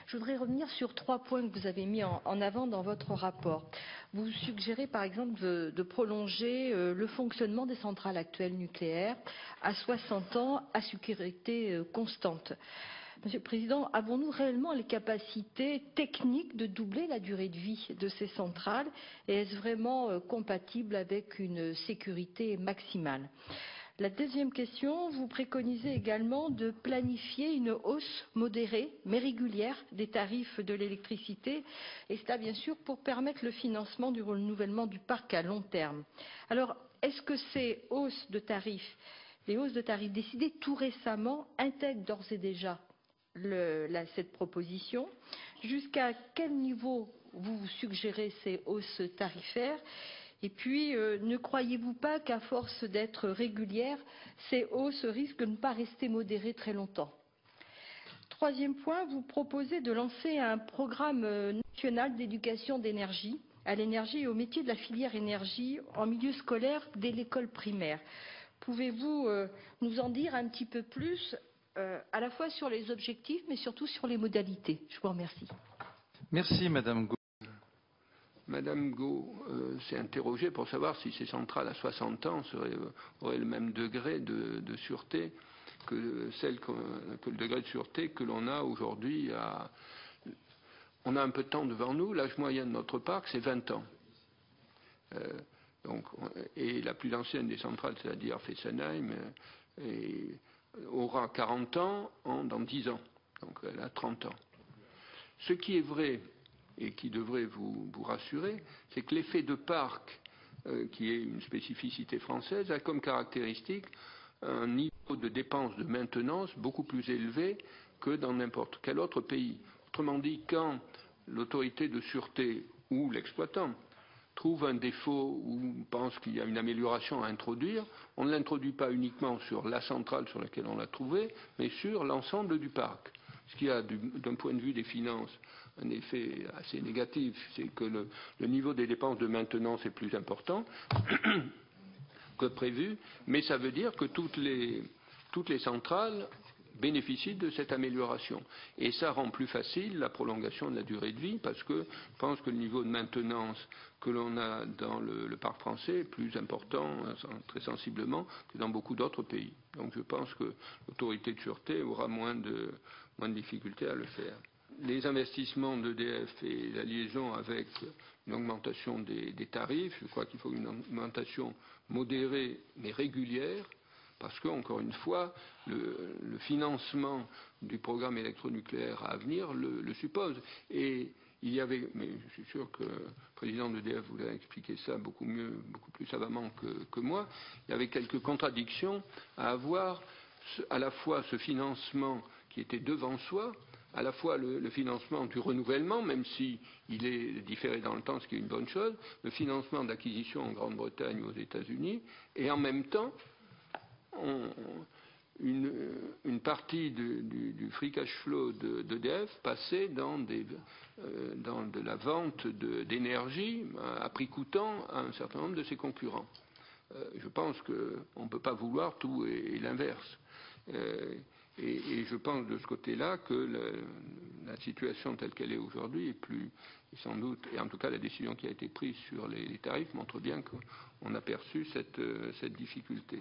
Je voudrais revenir sur 3 points que vous avez mis en avant dans votre rapport. Vous suggérez par exemple de prolonger le fonctionnement des centrales actuelles nucléaires à 60 ans à sécurité constante. Monsieur le Président, avons-nous réellement les capacités techniques de doubler la durée de vie de ces centrales et est-ce vraiment compatible avec une sécurité maximale? La deuxième question, vous préconisez également de planifier une hausse modérée mais régulière des tarifs de l'électricité et cela bien sûr pour permettre le financement du renouvellement du parc à long terme. Alors, est-ce que ces hausses de tarifs, les hausses de tarifs décidées tout récemment intègrent d'ores et déjà cette proposition? Jusqu'à quel niveau vous suggérez ces hausses tarifaires? Et puis, ne croyez-vous pas qu'à force d'être régulières, ces hausses risquent de ne pas rester modérées très longtemps? Troisième point, vous proposez de lancer un programme national d'éducation à l'énergie et au métier de la filière énergie en milieu scolaire dès l'école primaire. Pouvez-vous nous en dire un petit peu plus, à la fois sur les objectifs, mais surtout sur les modalités? Je vous remercie. Merci, Madame Gau. Madame Gau s'est interrogée pour savoir si ces centrales à 60 ans auraient le même degré de sûreté que le degré de sûreté que l'on a aujourd'hui. On a un peu de temps devant nous. L'âge moyen de notre parc, c'est 20 ans. Et la plus ancienne des centrales, c'est-à-dire Fessenheim, aura 40 ans dans 10 ans. Donc elle a 30 ans. Ce qui est vrai et qui devrait vous rassurer, c'est que l'effet de parc, qui est une spécificité française, a comme caractéristique un niveau de dépenses de maintenance beaucoup plus élevé que dans n'importe quel autre pays. Autrement dit, quand l'autorité de sûreté ou l'exploitant trouve un défaut ou pense qu'il y a une amélioration à introduire, on ne l'introduit pas uniquement sur la centrale sur laquelle on l'a trouvé, mais sur l'ensemble du parc. Ce qui a, d'un point de vue des finances, un effet assez négatif, c'est que le niveau des dépenses de maintenance est plus important que prévu, mais ça veut dire que toutes les centrales bénéficient de cette amélioration. Et ça rend plus facile la prolongation de la durée de vie, parce que je pense que le niveau de maintenance que l'on a dans le parc français est plus important, très sensiblement, que dans beaucoup d'autres pays. Donc je pense que l'autorité de sûreté aura moins de difficultés à le faire. Les investissements d'EDF et la liaison avec une augmentation des tarifs, je crois qu'il faut une augmentation modérée mais régulière, parce que, encore une fois, le financement du programme électronucléaire à venir le suppose. Et il y avait, mais je suis sûr que le président d'EDF vous a expliqué ça beaucoup mieux, beaucoup plus savamment que moi, il y avait quelques contradictions à avoir, à la fois ce financement qui était devant soi, à la fois le financement du renouvellement, même si il est différé dans le temps, ce qui est une bonne chose, le financement d'acquisition en Grande-Bretagne ou aux États-Unis, et en même temps, une partie du free cash flow d'EDF passait dans de la vente d'énergie à prix coûtant à un certain nombre de ses concurrents. Je pense qu'on ne peut pas vouloir tout et l'inverse. Et je pense de ce côté-là que la situation telle qu'elle est aujourd'hui est sans doute, et en tout cas la décision qui a été prise sur les tarifs montre bien qu'on a perçu cette difficulté.